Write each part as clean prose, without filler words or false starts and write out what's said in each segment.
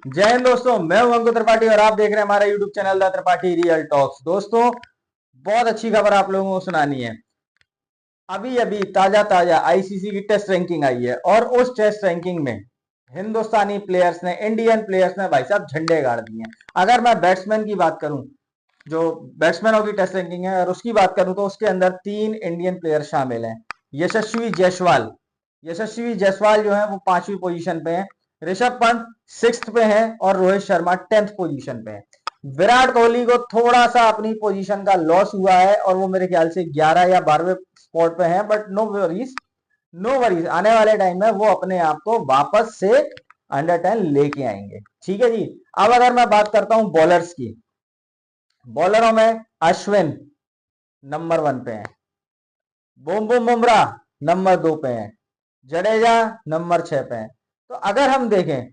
जय हिंद दोस्तों, मैं हूं अंकुर त्रिपाठी और आप देख रहे हैं हमारा YouTube channel the Tripathi real talks. दोस्तों, बहुत अच्छी खबर आप लोगों को सुनानी है। अभी अभी ताजा ताजा आईसीसी की टेस्ट रैंकिंग आई है और उस टेस्ट रैंकिंग में हिंदुस्तानी प्लेयर्स ने, इंडियन प्लेयर्स ने भाई साहब झंडे गाड़ दिए हैं। अगर मैं बैट्समैन की बात करूं, जो बैट्समैनों की टेस्ट रैंकिंग है और उसकी बात करूं, तो उसके अंदर 3 इंडियन प्लेयर शामिल हैं। यशस्वी जायसवाल यशस्वी जायसवाल जो है वो 5वीं पोजीशन पे है। ऋषभ पंत 6th पे है और रोहित शर्मा 10th पोजीशन पे है। विराट कोहली को थोड़ा सा अपनी पोजीशन का लॉस हुआ है और वो मेरे ख्याल से 11 या 12वें स्पॉट पे है, but no worries, no worries, आने वाले टाइम में वो अपने आप को वापस से अंडर 10 लेके आएंगे। ठीक है जी। अब अगर मैं बात करता हूं बॉलर्स की, बॉलरों में अश्विन नंबर 1 पे है, बूम बूम बुमराह नंबर 2 पे है, जडेजा नंबर 6 पे है। तो अगर हम देखें,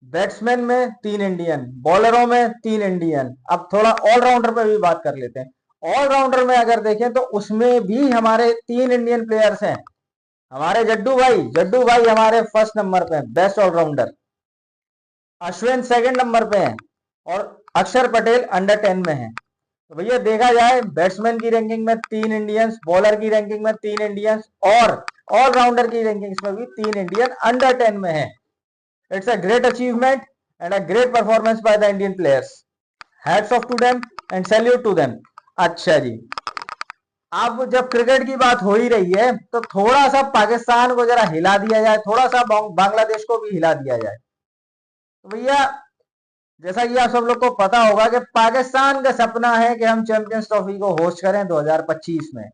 बैट्समैन में 3 इंडियन, बॉलरों में 3 इंडियन, अब थोड़ा ऑलराउंडर पे भी बात कर लेते हैं। ऑलराउंडर में अगर देखें तो उसमें भी हमारे 3 इंडियन प्लेयर्स हैं। हमारे जड्डू भाई हमारे फर्स्ट नंबर पे हैं, best allrounder. Ashwin second number पे हैं और अक्षर पटेल अंडर 10 में है। तो भैया देखा जाए, बैट्समैन की रैंकिंग में 3 इंडियंस, बॉलर की रैंकिंग में 3 इंडियंस और ऑलराउंडर की रैंकिंग्स में भी 3 इंडियन अंडर 10 में है। It's a great achievement and a great performance by the Indian players. Hats off to them and salute to them. अच्छा जी, अब जब क्रिकेट की बात हो ही रही है तो थोड़ा सा पाकिस्तान को जरा हिला दिया जाए, थोड़ा सा बांग्लादेश को भी हिला दिया जाए। तो भैया, जैसा कि आप सब लोग को पता होगा कि पाकिस्तान का सपना है कि हम चैंपियंस ट्रॉफी को होस्ट करें 2025 में।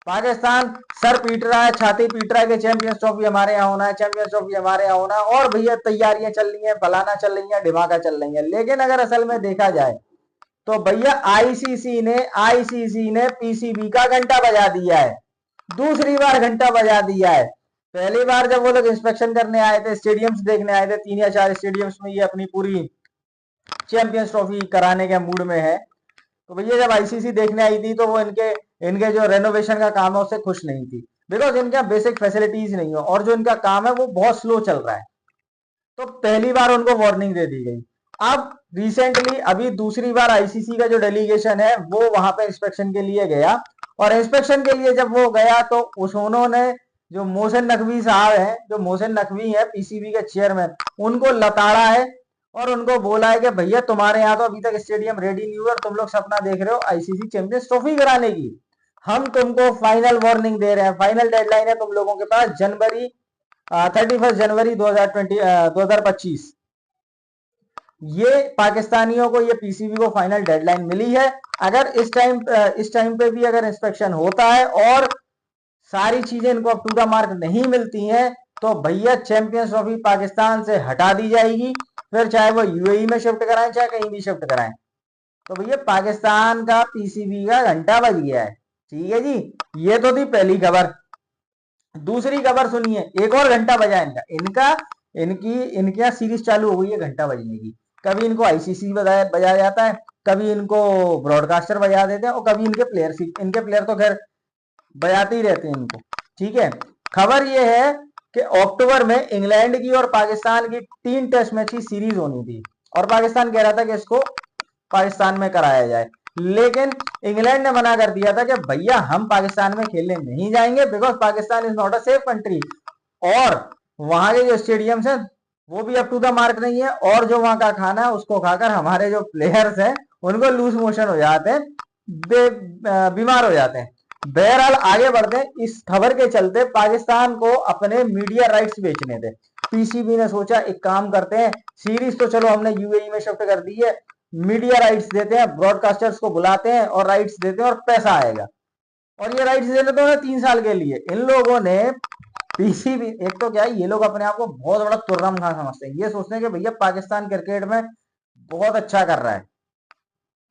पाकिस्तान सर पीट रहा है, छाती पीट रहा है कि चैंपियंस ट्रॉफी हमारे यहाँ होना है, चैंपियंस ट्रॉफी हमारे यहाँ होना है। और भैया तैयारियां चल रही हैं, फलाना चल रही है, ढिमाका चल रही है। लेकिन अगर असल में देखा जाए तो भैया आईसीसी ने पीसीबी का घंटा बजा दिया है। दूसरी बार घंटा बजा दिया है। पहली बार जब वो लोग इंस्पेक्शन करने आए थे, स्टेडियम्स देखने आए थे, 3 या 4 स्टेडियम्स में ये अपनी पूरी चैंपियंस ट्रॉफी कराने के मूड में है। तो भैया जब आईसीसी देखने आई थी तो वो इनके इनके जो रेनोवेशन का काम है उससे खुश नहीं थी, बिकॉज इनका बेसिक फैसिलिटीज नहीं है और जो इनका काम है वो बहुत स्लो चल रहा है। तो पहली बार उनको वार्निंग दे दी गई। अब रिसेंटली अभी दूसरी बार आईसीसी का जो डेलीगेशन है वो वहां पे इंस्पेक्शन के लिए गया, और इंस्पेक्शन के लिए जब वो गया तो उन्होंने जो मोहसिन नकवी साहब हैं, जो मोहसिन नकवी है पीसीबी के चेयरमैन, उनको लताड़ा है और उनको बोला है कि भैया तुम्हारे यहाँ तो अभी तक स्टेडियम रेडी नहीं हुआ और तुम लोग सपना देख रहे हो आईसीसी चैंपियंस ट्रॉफी कराने की। हम तुमको फाइनल वार्निंग दे रहे हैं, फाइनल डेडलाइन है तुम लोगों के पास जनवरी 31 जनवरी 2025। ये पाकिस्तानियों को, ये पीसीबी को फाइनल डेडलाइन मिली है। अगर इस टाइम पे भी अगर इंस्पेक्शन होता है और सारी चीजें इनको अप टू द मार्क नहीं मिलती हैं तो भैया चैंपियंस ट्रॉफी पाकिस्तान से हटा दी जाएगी। फिर चाहे वो यूएई में शिफ्ट कराएं, चाहे कहीं भी शिफ्ट कराएं। तो भैया पाकिस्तान का पीसीबी का घंटा बज गया है। ठीक है जी, ये तो थी पहली खबर। दूसरी खबर सुनिए, एक और घंटा बजा इनका इनका इनकी इनके यहाँ सीरीज चालू हो गई है घंटा बजने की। कभी इनको आईसीसी बजाया जाता है, कभी इनको ब्रॉडकास्टर बजा देते हैं और कभी इनके प्लेयर तो खैर बजाते ही रहते हैं इनको। ठीक है, खबर यह है कि अक्टूबर में इंग्लैंड की और पाकिस्तान की 3 टेस्ट मैच की सीरीज होनी थी और पाकिस्तान कह रहा था कि इसको पाकिस्तान में कराया जाए। लेकिन इंग्लैंड ने मना कर दिया था कि भैया हम पाकिस्तान में खेलने नहीं जाएंगे, because Pakistan is not a safe country और वहां के जो स्टेडियम्स हैं वो भी अप टू द मार्क नहीं है, और जो वहां का खाना है उसको खाकर हमारे जो प्लेयर्स हैं उनको लूज मोशन हो जाते हैं, बीमार हो जाते हैं। बहरहाल आगे बढ़ते हैं। इस खबर के चलते पाकिस्तान को अपने मीडिया राइट्स बेचने थे। पीसीबी ने सोचा एक काम करते हैं, सीरीज तो चलो हमने यूएई में शिफ्ट कर दी है, मीडिया राइट्स देते हैं, ब्रॉडकास्टर्स को बुलाते हैं और राइट्स देते हैं और पैसा आएगा। और ये राइट्स देने तो 3 साल के लिए। इन लोगों ने पीसीबी, एक तो क्या है, ये लोग अपने आप को बहुत बड़ा तुर्रम खान समझते हैं। ये सोचते हैं कि भैया पाकिस्तान क्रिकेट में बहुत अच्छा कर रहा है।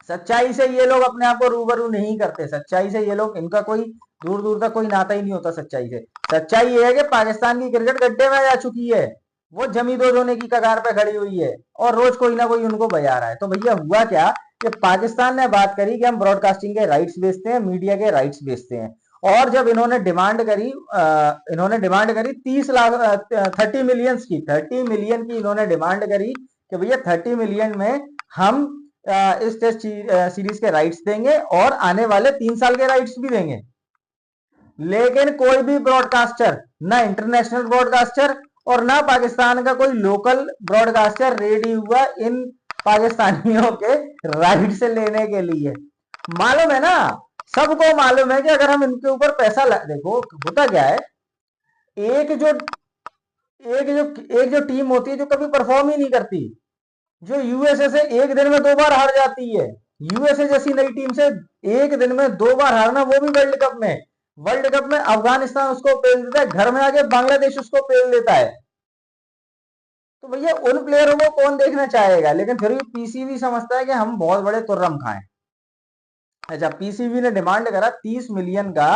सच्चाई से ये लोग अपने आप को रूबरू नहीं करते। सच्चाई से ये लोग, इनका कोई दूर दूर तक कोई नाता ही नहीं होता सच्चाई से। सच्चाई ये है कि पाकिस्तान की क्रिकेट गड्ढे में जा चुकी है, वो जमी दो होने की कगार पे खड़ी हुई है और रोज कोई ना कोई उनको बजा रहा है। तो भैया हुआ क्या कि पाकिस्तान ने बात करी कि हम ब्रॉडकास्टिंग के राइट्स बेचते हैं, मीडिया के राइट्स बेचते हैं। और जब इन्होंने डिमांड करी 30 लाख 30 मिलियन की इन्होंने डिमांड करी कि भैया 30 मिलियन में हम इस टेस्ट सीरीज के राइट्स देंगे और आने वाले 3 साल के राइट्स भी देंगे। लेकिन कोई भी ब्रॉडकास्टर, ना इंटरनेशनल ब्रॉडकास्टर और ना पाकिस्तान का कोई लोकल ब्रॉडकास्टर रेडी हुआ इन पाकिस्तानियों के राइट से लेने के लिए। मालूम है ना, सबको मालूम है कि अगर हम इनके ऊपर पैसा देखो होता क्या है, एक जो टीम होती है जो कभी परफॉर्म ही नहीं करती, जो यूएसए से एक दिन में 2 बार हार जाती है, यूएसए जैसी नई टीम से एक दिन में 2 बार हारना, वो भी वर्ल्ड कप में। वर्ल्ड कप में अफगानिस्तान उसको पेल देता है, घर में आके बांग्लादेश उसको पेल देता है। तो भैया उन प्लेयरों को कौन देखना चाहेगा, लेकिन फिर भी पीसीबी समझता है कि हम बहुत बड़े तुर्रम खाएं। अच्छा, पीसीबी ने डिमांड करा 30 मिलियन का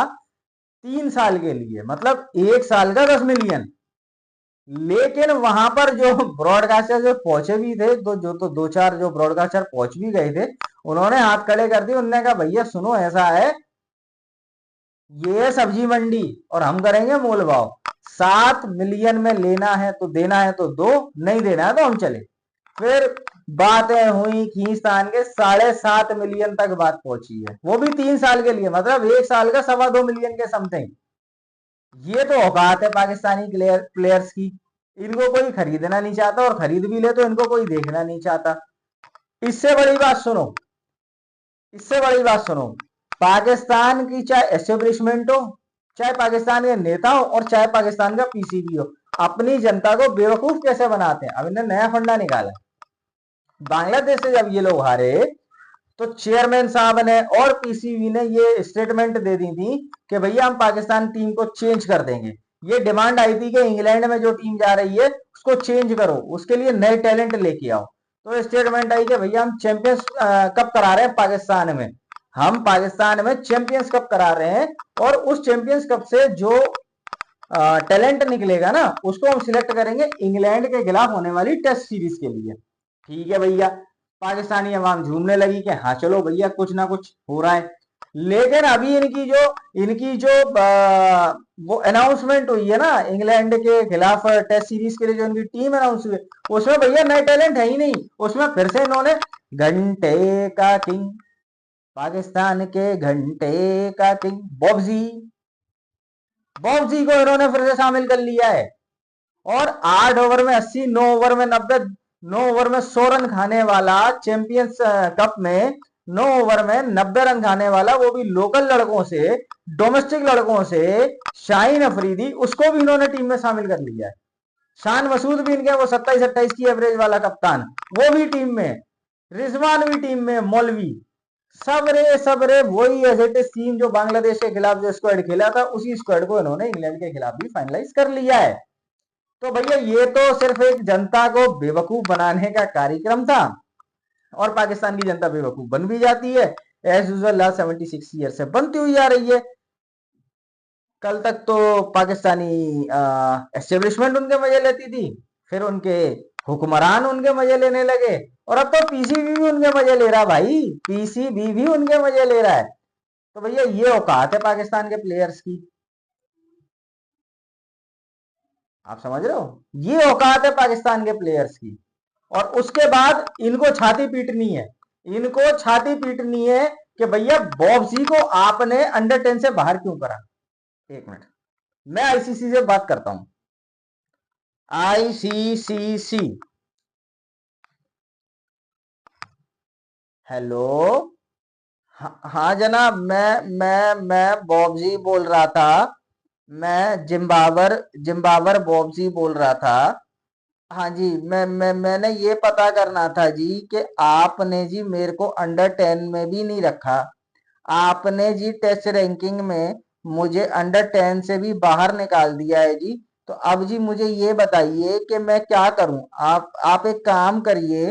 3 साल के लिए, मतलब 1 साल का 10 मिलियन। लेकिन वहां पर जो ब्रॉडकास्टर जो पहुंचे भी थे, तो 2-4 जो ब्रॉडकास्टर पहुंच भी गए थे, उन्होंने हाथ खड़े कर दिए। उन्होंने कहा भैया सुनो, ऐसा है, ये है सब्जी मंडी और हम करेंगे मोल भाव। 7 मिलियन में लेना है तो देना है तो दो, नहीं देना है तो हम चले। फिर बातें हुई खींचतान के 7.5 मिलियन तक बात पहुंची है, वो भी 3 साल के लिए, मतलब 1 साल का 2.25 मिलियन के समथिंग। ये तो औकात है पाकिस्तानी प्लेयर्स की। इनको कोई खरीदना नहीं चाहता, और खरीद भी ले तो इनको कोई देखना नहीं चाहता। इससे बड़ी बात सुनो, इससे बड़ी बात सुनो, पाकिस्तान की चाहे एस्टेब्लिशमेंट हो, चाहे पाकिस्तान के नेता हो, और चाहे पाकिस्तान का पीसीबी हो, अपनी जनता को बेवकूफ कैसे बनाते हैं। अब इन्हें नया फंडा निकाला, बांग्लादेश से जब ये लोग हारे तो चेयरमैन साहब ने और पीसीबी ने ये स्टेटमेंट दे दी थी कि भैया हम पाकिस्तान टीम को चेंज कर देंगे। ये डिमांड आई थी कि इंग्लैंड में जो टीम जा रही है उसको चेंज करो, उसके लिए नए टैलेंट लेके आओ। तो स्टेटमेंट आई कि भैया हम चैंपियंस कप करा रहे हैं पाकिस्तान में, हम पाकिस्तान में चैंपियंस कप करा रहे हैं, और उस चैंपियंस कप से जो टैलेंट निकलेगा ना, उसको हम सिलेक्ट करेंगे इंग्लैंड के खिलाफ होने वाली टेस्ट सीरीज के लिए। ठीक है भैया, पाकिस्तानी अवाम झूमने लगी कि हाँ चलो भैया कुछ ना कुछ हो रहा है। लेकिन अभी इनकी जो वो अनाउंसमेंट हुई है ना, इंग्लैंड के खिलाफ टेस्ट सीरीज के लिए जो इनकी टीम अनाउंस हुई, उसमें भैया नए टैलेंट है ही नहीं। उसमें फिर से इन्होंने घंटे का किंग, पाकिस्तान के घंटे का किंग बॉबजी को इन्होंने फिर से शामिल कर लिया है। और 8 ओवर में 80, 9 ओवर में 90, 9 ओवर में 100 रन खाने वाला, चैंपियंस कप में 9 ओवर में 90 रन खाने वाला, वो भी लोकल लड़कों से, डोमेस्टिक लड़कों से, शाहीन अफरीदी, उसको भी इन्होंने टीम में शामिल कर लिया है। शान मसूद भी इनके, वो 27-28 की एवरेज वाला कप्तान, वो भी टीम में, रिजवान भी टीम में, मौलवी, सबरे वही एज इट इज टीम जो बांग्लादेश के खिलाफ जो स्क्वाड खेला था, उसी स्क्वाड को इन्होंने इंग्लैंड के खिलाफ भी फाइनलाइज कर लिया है। तो भैया ये तो सिर्फ एक जनता को बेवकूफ बनाने का कार्यक्रम था, और पाकिस्तान की जनता बेवकूफ बन भी जाती है, एज यूजुअल लास्ट 76 ईयर से बनती हुई आ रही है। कल तक तो पाकिस्तानी एस्टेब्लिशमेंट उनके मजे लेती थी, फिर उनके हुक्मरान उनके मजे लेने लगे, और अब तो पीसीबी भी उनके मजे ले रहा है भाई, पीसीबी भी उनके मजे ले रहा है। तो भैया ये औकात है पाकिस्तान के प्लेयर्स की, आप समझ रहे हो, ये औकात है पाकिस्तान के प्लेयर्स की। और उसके बाद इनको छाती पीटनी है, इनको छाती पीटनी है कि भैया बॉब्जी को आपने अंडर 10 से बाहर क्यों करा। एक मिनट, मैं आईसीसी से बात करता हूं, आईसीसी। हेलो, हाँ जनाब, मैं बॉब्जी बोल रहा था, मैं जिम्बाबर बॉब्जी बोल रहा था। हाँ जी, मैंने ये पता करना था जी कि आपने जी मेरे को अंडर 10 में भी नहीं रखा, आपने जी टेस्ट रैंकिंग में मुझे अंडर 10 से भी बाहर निकाल दिया है जी। तो अब जी मुझे ये बताइए कि मैं क्या करूं। आप एक काम करिए,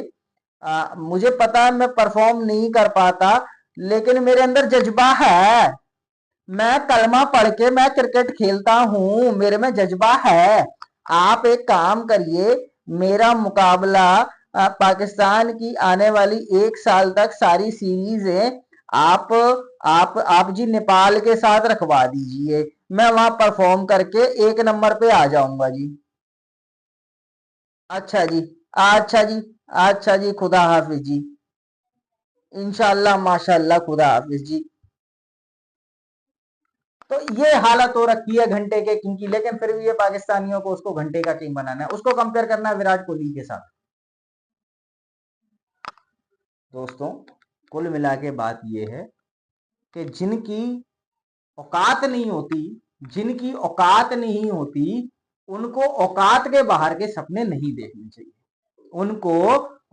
मुझे पता है मैं परफॉर्म नहीं कर पाता, लेकिन मेरे अंदर जज्बा है, मैं कलमा पढ़ के मैं क्रिकेट खेलता हूं, मेरे में जज्बा है। आप एक काम करिए, मेरा मुकाबला पाकिस्तान की आने वाली 1 साल तक सारी सीरीजें आप जी नेपाल के साथ रखवा दीजिए, मैं वहां परफॉर्म करके 1 नंबर पे आ जाऊंगा जी। अच्छा जी, अच्छा जी, अच्छा जी, खुदा हाफिज जी। इंशाल्लाह माशाल्लाह, खुदा हाफिज जी। तो ये हालत हो रखी है घंटे के किंग की, लेकिन फिर भी ये पाकिस्तानियों को उसको घंटे का किंग बनाना है, उसको कंपेयर करना है विराट कोहली के साथ। दोस्तों, कुल मिला के बात ये है कि जिनकी औकात नहीं होती, जिनकी औकात नहीं होती, उनको औकात के बाहर के सपने नहीं देखने चाहिए, उनको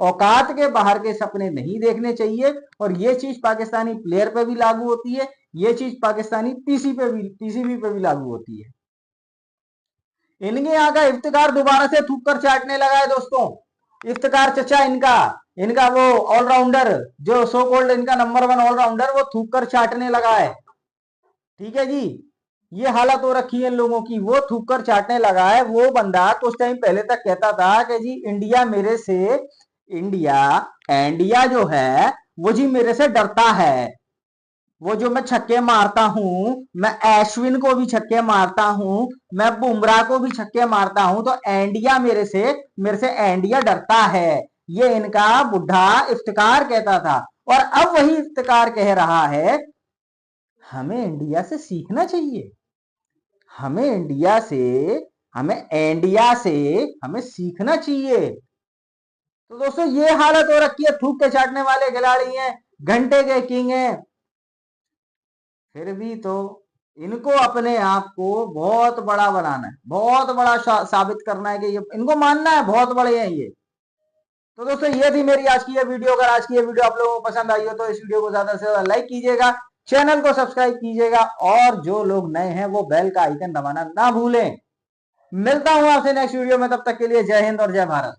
औकात के बाहर के सपने नहीं देखने चाहिए। और ये चीज पाकिस्तानी प्लेयर पे भी लागू होती है, ये चीज पाकिस्तानी पीसीबी पे भी लागू होती है। इनके यहाँ का इफ्तिकार दोबारा से थूक कर चाटने लगा है दोस्तों। इफ्तिकार चचा इनका इनका वो ऑलराउंडर, जो सो कॉल्ड इनका नंबर 1 ऑलराउंडर, वो थूक कर चाटने लगा है। ठीक है जी, ये हालत हो रखी है इन लोगों की, वो थूक कर चाटने लगा है। वो बंदा कुछ टाइम पहले तक कहता था कि जी इंडिया मेरे से, इंडिया इंडिया जो है वो जी मेरे से डरता है। वो जो मैं छक्के मारता हूं, मैं अश्विन को भी छक्के मारता हूं, मैं बुमराह को भी छक्के मारता हूं, तो इंडिया मेरे से इंडिया डरता है। ये इनका बुढ़ा इफ्तिकार कहता था। और अब वही इफ्तिकार कह रहा है हमें इंडिया से सीखना चाहिए, हमें इंडिया से हमें इंडिया से हमें सीखना चाहिए। तो दोस्तों, ये हालत हो रखी है, थूक के चाटने वाले खिलाड़ी हैं, घंटे के किंग हैं, फिर भी तो इनको अपने आप को बहुत बड़ा बनाना है, बहुत बड़ा साबित करना है कि ये इनको मानना है बहुत बड़े हैं ये। तो दोस्तों, ये थी मेरी आज की ये वीडियो। अगर आज की ये वीडियो आप लोगों को पसंद आई हो तो इस वीडियो को ज्यादा से ज्यादा लाइक कीजिएगा, चैनल को सब्सक्राइब कीजिएगा, और जो लोग नए हैं वो बेल का आइकन दबाना ना भूलें। मिलता हूं आपसे नेक्स्ट वीडियो में, तब तक के लिए जय हिंद और जय भारत।